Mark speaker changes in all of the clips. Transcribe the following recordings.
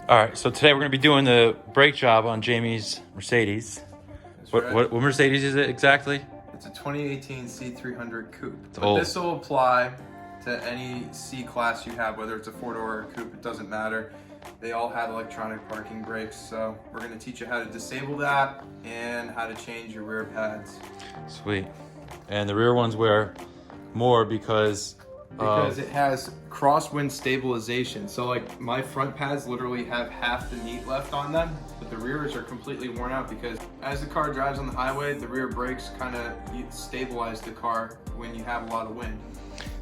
Speaker 1: All right, so today we're gonna be doing the brake job on Jamie's Mercedes. What Mercedes is it exactly?
Speaker 2: It's a 2018 C300 coupe.
Speaker 1: It's
Speaker 2: but
Speaker 1: old.
Speaker 2: This will apply to any C class you have, whether it's a four-door or a coupe, it doesn't matter. They all have electronic parking brakes, so we're gonna teach you how to disable that and how to change your rear pads.
Speaker 1: Sweet. And the rear ones wear more because
Speaker 2: it has crosswind stabilization. So like my front pads literally have half the neat left on them, but the rears are completely worn out because as the car drives on the highway, the rear brakes kind of stabilize the car when you have a lot of wind.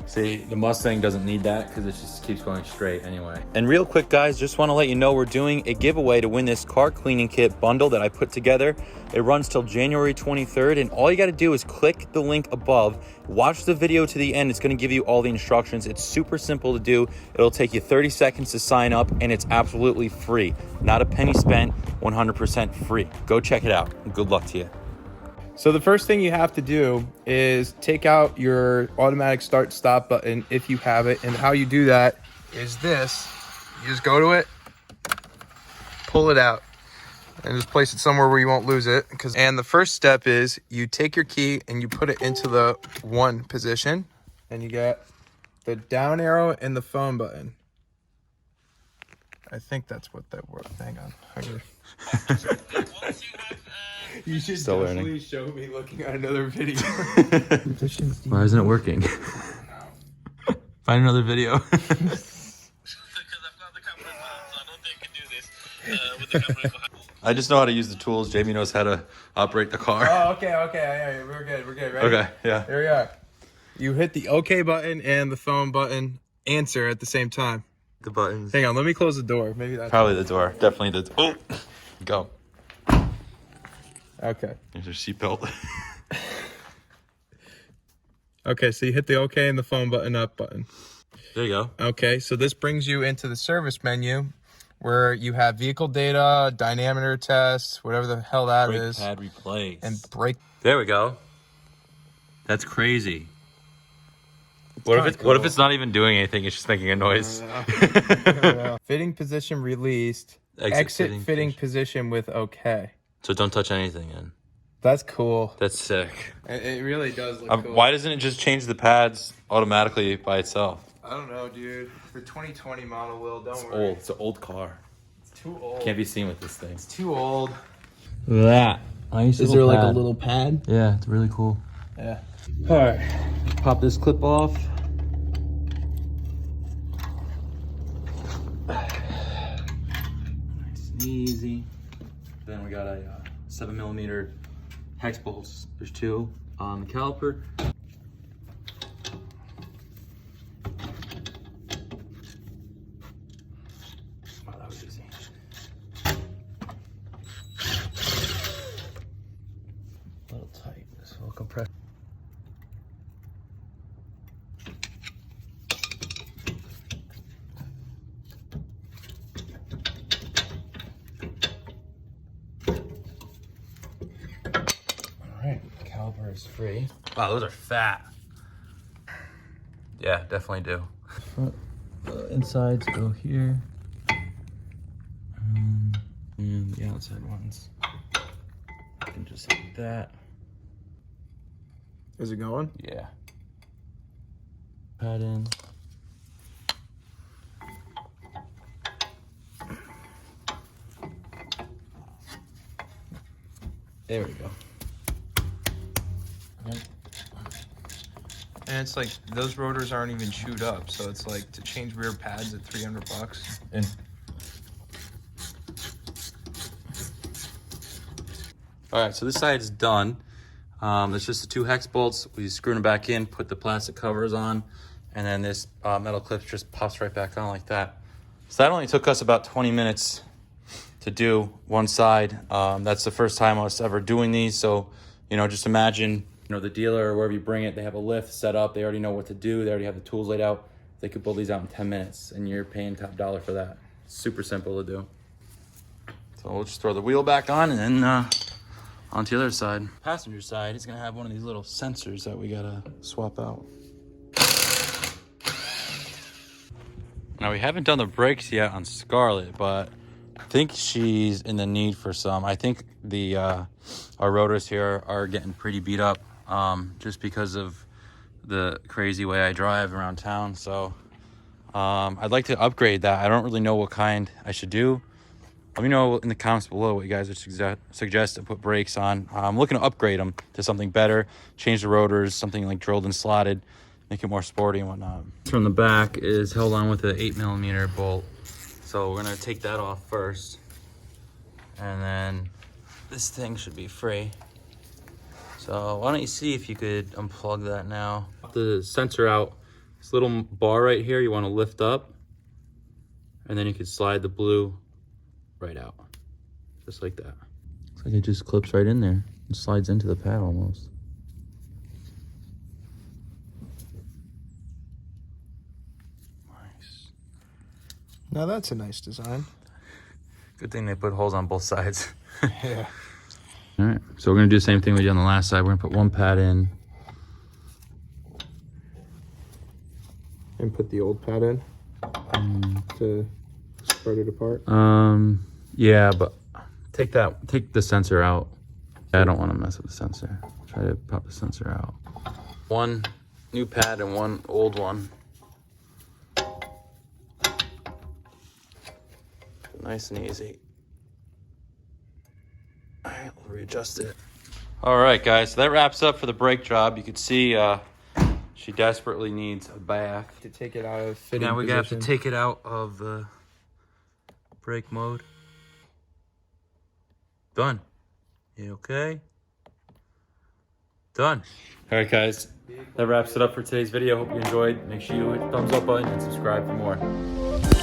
Speaker 1: See, the Mustang doesn't need that because it just keeps going straight anyway. And real quick, guys, just want to let you know we're doing a giveaway to win this car cleaning kit bundle that I put together. It runs till January 23rd, and all you got to do is click the link above, watch the video to the end. It's going to give you all the instructions. It's super simple to do. It'll take you 30 seconds to sign up, and it's absolutely free. Not a penny spent, 100% free. Go check it out. Good luck to you.
Speaker 2: So the first thing you have to do is take out your automatic start stop button if you have it. And how you do that is this. You just go to it, pull it out, and just place it somewhere where you won't lose it. And the first step is you take your key and you put it into the 1 position, and you get the down arrow and the phone button. I think that's what that was. Hang on. You should
Speaker 1: Still
Speaker 2: definitely
Speaker 1: learning.
Speaker 2: show me looking at another video.
Speaker 1: Why isn't it working? Find another video.
Speaker 3: Because I've got the camera in hand, so I don't think I can do this with the camera behind.
Speaker 1: I just know how to use the tools. Jamie knows how to operate the car.
Speaker 2: Oh, okay. Yeah, we're good. Ready?
Speaker 1: Okay, yeah.
Speaker 2: Here we are. You hit the OK button and the phone button answer at the same time.
Speaker 1: The buttons.
Speaker 2: Hang on, let me close the door. Maybe that's
Speaker 1: Probably the door. Definitely the door. Oh, go.
Speaker 2: okay.
Speaker 1: There's your seatbelt.
Speaker 2: Okay, so you hit the OK and the phone button up button.
Speaker 1: There you go.
Speaker 2: Okay, so this brings you into the service menu where you have vehicle data, dynamometer test, whatever the hell that
Speaker 1: Brake
Speaker 2: is,
Speaker 1: pad replace.
Speaker 2: and brake.
Speaker 1: There we go. That's crazy. What if
Speaker 2: kinda
Speaker 1: it's not even doing anything? It's just making a noise.
Speaker 2: Fitting position released.
Speaker 1: Exit
Speaker 2: Exit fitting
Speaker 1: position.
Speaker 2: position with OK.
Speaker 1: So don't touch anything in.
Speaker 2: That's cool.
Speaker 1: That's sick.
Speaker 2: It really does look cool.
Speaker 1: Why doesn't it just change the pads automatically by itself?
Speaker 2: I don't know, dude. The 2020 model will. Don't
Speaker 1: It's
Speaker 2: worry.
Speaker 1: old. It's an old car.
Speaker 2: It's too old.
Speaker 1: Can't be seen with this thing.
Speaker 2: It's too old.
Speaker 1: That. Nice.
Speaker 2: Is there like a little pad?
Speaker 1: Yeah, it's really cool.
Speaker 2: Yeah.
Speaker 1: All right. Pop this clip off. Nice and easy. Then we got a 7mm hex bolts. There's 2 on the caliper. Oh, that was easy. A little tight. This will compress. Caliper is free. Wow, those are fat. Yeah, definitely do. Front insides go here. And the outside ones. I can just hit that.
Speaker 2: Is it going?
Speaker 1: Yeah. Pad in. There we go.
Speaker 2: And it's like those rotors aren't even chewed up, so it's like to change rear pads at $300.
Speaker 1: And all right, so this side is done. It's just the 2 hex bolts. We screw them back in, put the plastic covers on, and then this metal clip just pops right back on like that. So that only took us about 20 minutes to do one side. That's the first time I was ever doing these. So, you know, just imagine, you know, the dealer or wherever you bring it, they have a lift set up. They already know what to do. They already have the tools laid out. They could build these out in 10 minutes and you're paying top dollar for that. It's super simple to do. So we'll just throw the wheel back on and then onto the other side. Passenger side is gonna have one of these little sensors that we gotta swap out. Now we haven't done the brakes yet on Scarlet, but I think she's in the need for some. I think the our rotors here are getting pretty beat up, just because of the crazy way I drive around town. So I'd like to upgrade that. I don't really know what kind I should do. Let me know in the comments below what you guys would suggest to put brakes on. I'm looking to upgrade them to something better, change the rotors, something like drilled and slotted, make it more sporty and whatnot. From the back is held on with an 8mm bolt. So we're gonna take that off first. And then this thing should be free. So why don't you see if you could unplug that now. The sensor out, this little bar right here, you wanna lift up, and then you could slide the blue right out, just like that. Looks like it just clips right in there. It slides into the pad almost. Nice.
Speaker 2: Now that's a nice design.
Speaker 1: Good thing they put holes on both sides.
Speaker 2: Yeah.
Speaker 1: All right, so we're gonna do the same thing we did on the last side. We're gonna put one pad in.
Speaker 2: And put the old pad in to spread it apart.
Speaker 1: Yeah, but take the sensor out. I don't want to mess with the sensor. Try to pop the sensor out. One new pad and one old one. Nice and easy. All right, we'll readjust it. All right, guys, so that wraps up for the brake job. You can see she desperately needs a bath.
Speaker 2: To take it out of fitting
Speaker 1: Now we have to
Speaker 2: position.
Speaker 1: take it out of brake mode. Done. You okay? Done. All right, guys. That wraps it up for today's video. Hope you enjoyed. Make sure you hit the thumbs up button and subscribe for more.